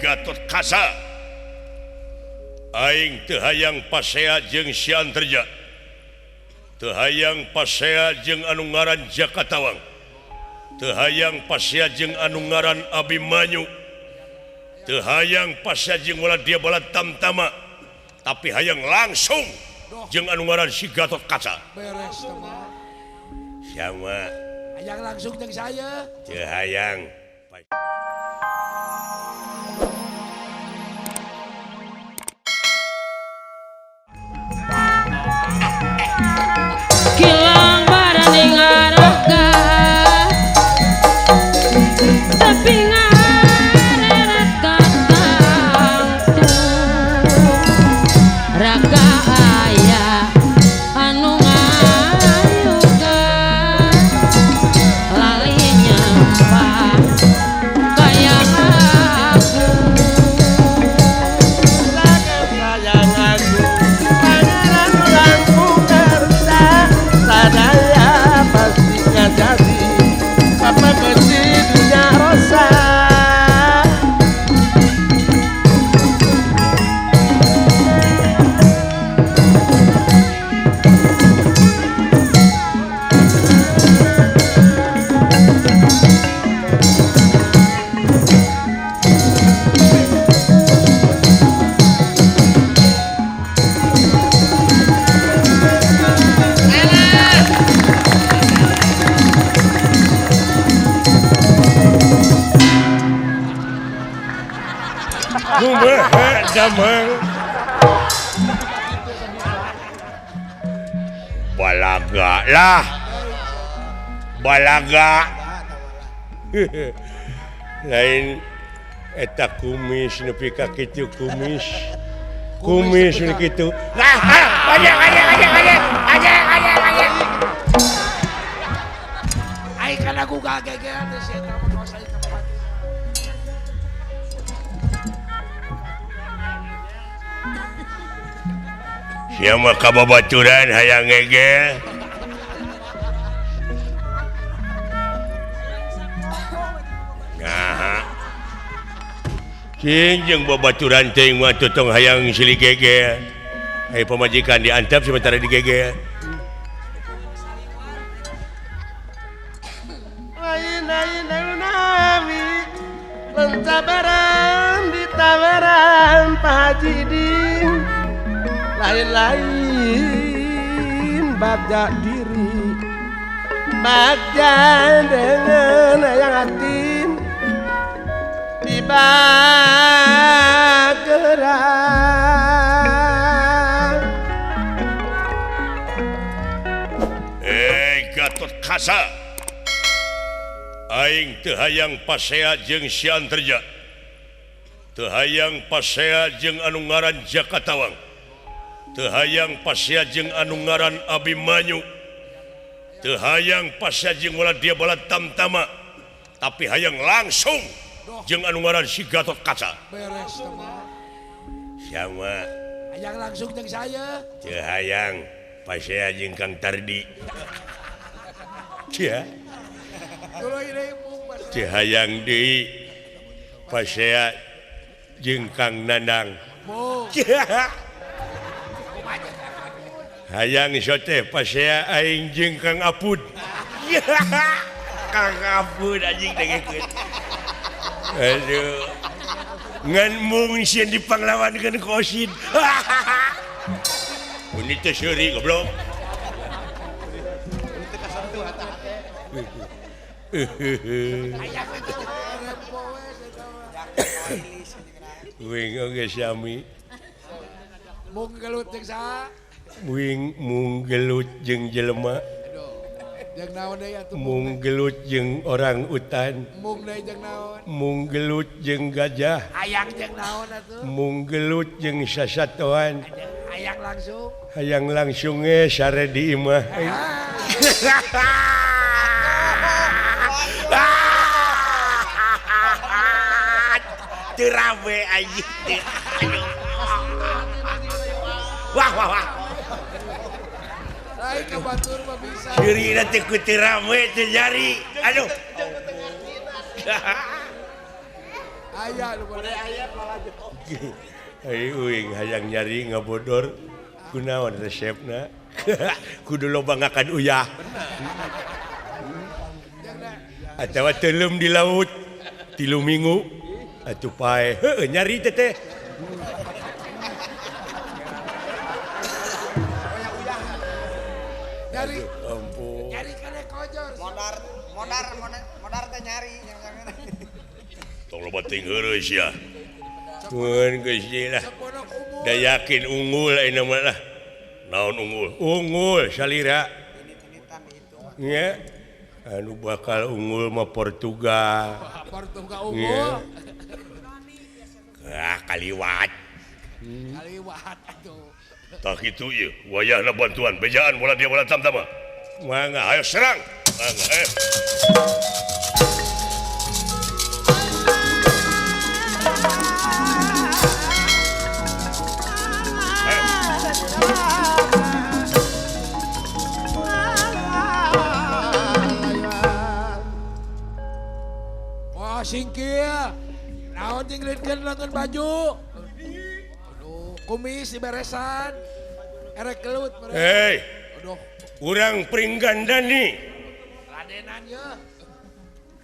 Gatot Kaca aing teu hayang pasea jeung Sianterja, teu hayang pasea jeung anu ngaran Jakatawang, teu hayang pasea jeung anu ngaran Abimanyu, teu hayang pasea jeung dia bala Tamtama, tapi hayang langsung jeung anu ngaran si Gatot Kaca. Beres teman. Sama. Hayang langsung jeung saya. Teu hayang. Kilang barani ngaraga tapi ngarerat katang raga aya anu ngayuga lali nyampah kaya aku sayang aku pangeran lampu kersa sadaya pasti jadi apa kecil dunia rosa. Kumaha damang balaga lah balaga lain eta kumis nepi ka kitu kumis nu kitu Aja. Aing kana ku gagegean teh sia teh dosa ieu tempat. siapa kababaturan hayang ngegel nah cing jeung babaturan teh mah tutong hayang silih gegel aya pamajikan diantap sementara digegel Lain-lain nami lentabaran di tabaran Pak Haji Ding. Lain-lain bagja diri bagja dengan yang atin dibageran. Gatot Kaca aing teu hayang pasea jeung Sianterja, teu hayang pasea jeung anu ngaran Jakatawang, teu hayang pasea jeung anu ngaran Abimanyu, teu hayang pasea jeung dia bala Tamtama, tapi hayang langsung jeung anu ngaran si Gatot Kaca. Beres teman. Sama. Hayang langsung jeung saya. Teu hayang pasea jeung Kang Tardi. Cia. Teu hayang deui pasea jeung Kang Nandang. Hayang iso teh pasea aing jeung Kang Apud. Kang Apud anjing dengekeun. Aduh. Ngan mung sieun dipanglawankeun ku Osin. Ini teh seuri goblok. Wing oge sami. Mung gelut jeung saha? Wing mung gelut jeung jelema. Jeung naon deui atuh? Mung gelut jeung orang utan. Mung deui jeung naon? Mung gelut jeung gajah. Hayang jeung naon atuh? Mung gelut jeung sasatoan. Hayang langsung. Hayang langsung ge sare di imah. Terawe anjing teh. Wah. Lain ka batur mah bisa. Ciri teh ku terawe teh jari. Aduh. Aya lu boleh. Uing hayang nyari ngabodor kunaon resepna. Kudu lobangakan uyah. Atawa telem di laut 3 minggu atuh pae. Heuh nyari teh. Nyari. Ampun. Nyari kene kojor. Modar teh nyari. Tong loba ting heureus ya. Mun geus lah. Seponok umur. Da yakin unggul ayeuna mah lah. Naon unggul? Unggul salira. Nya. Anu bakal unggul mah Portugal. Portugal unggul. Kaliwat. Kaliwat atuh. Tak itu ya, wayahna bantuan, bejaan bola dia bola tam-tama. Mangga, ayo serang. Mangga, ayo. Wah singkir. Naon tinggalkan lengan baju. Aduh, kumis diberesan. Erek gelut. Hei, Aduh, urang pringgandani. ladenan ya.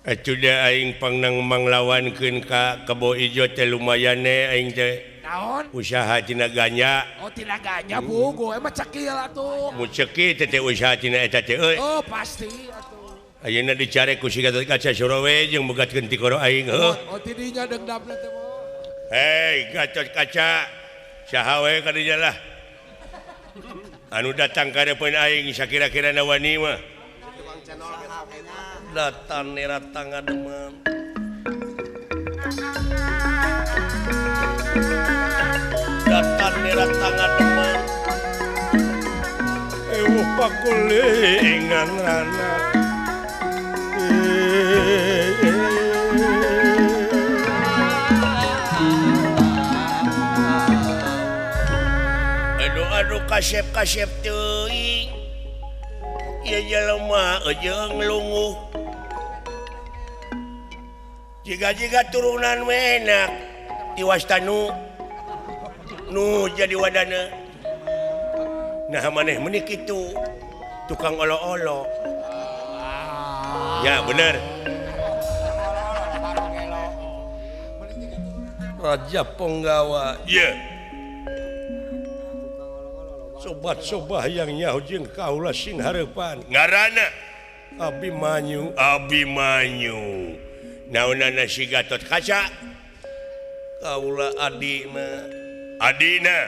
Atuh da aing pangnang manglawankeun ka Kebo Ijo teh lumayan aing teh Naon? usaha tina ganja. Oh tilaganya bugo. Emang cekil atuh. Mun ceki teh usaha tina eta teh euy. Oh pasti atuh. Ayeuna dicare ku si Gatot Kaca Surowe jeung bogatkeun ti koro aing heuh. Oh tidinya dengdapna teh mah. Hei, Gatot Kaca. Saha we ka dinya lah. Anu datang ka depan aing sakira-kira wani mah. Datang neratang ngademan. Datang neratang ngademan. Eueuh pakulingan rana. Aduh kasep teuing. Ieu jelema jeung lunguh. Jiga-jiga turunan enak tiwastanu nu jadi wadana. Nah maneh meuni kitu tukang olo-olo. Ya bener. Raja Penggawa. Iya. Sobat-sobat yang nyaho jeung kaula sing hareupan. Ngaranna Abimanyu. Abimanyu. Naonana si Gatot Kaca? Kaula adina. Adina.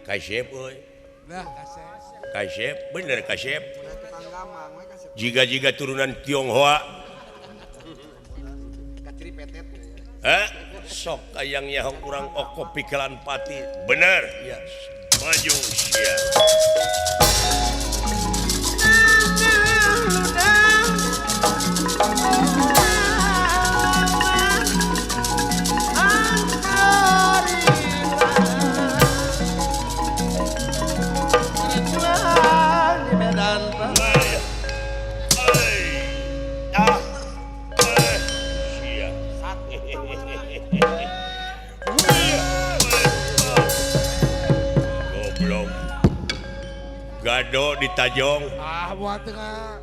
Kasep euy. Nah, kasep. Kasep, bener kasep. Jiga-jiga turunan Tionghoa. Hah? Sok kayang nyahong urang oko pikelan pati. Bener. Ya. Maju sia. Gado di Tajong. Buat tengah.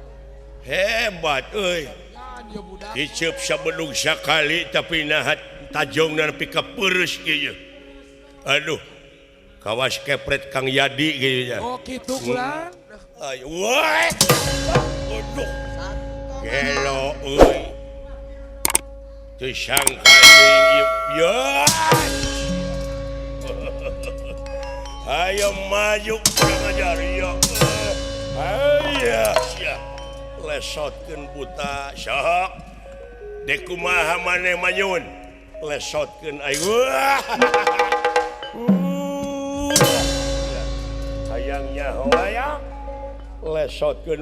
Hebat euy. Yan ya budak. Diceup sabedug sakali tapi nahat Tajong dan nepi ka peureus kieu. Aduh. Kawas kepret Kang Yadi kieu nya. Oh kitu kulan. Ay, wah. Aduh. Gelo euy. Teu sangka deui ya. Ayo maju kurang ajar ya. Ayo sia. Lesotkeun buta sok. Dek kumaha maneh manyun. Lesotkeun aing. Hayangnya hoyang. Lesotkeun.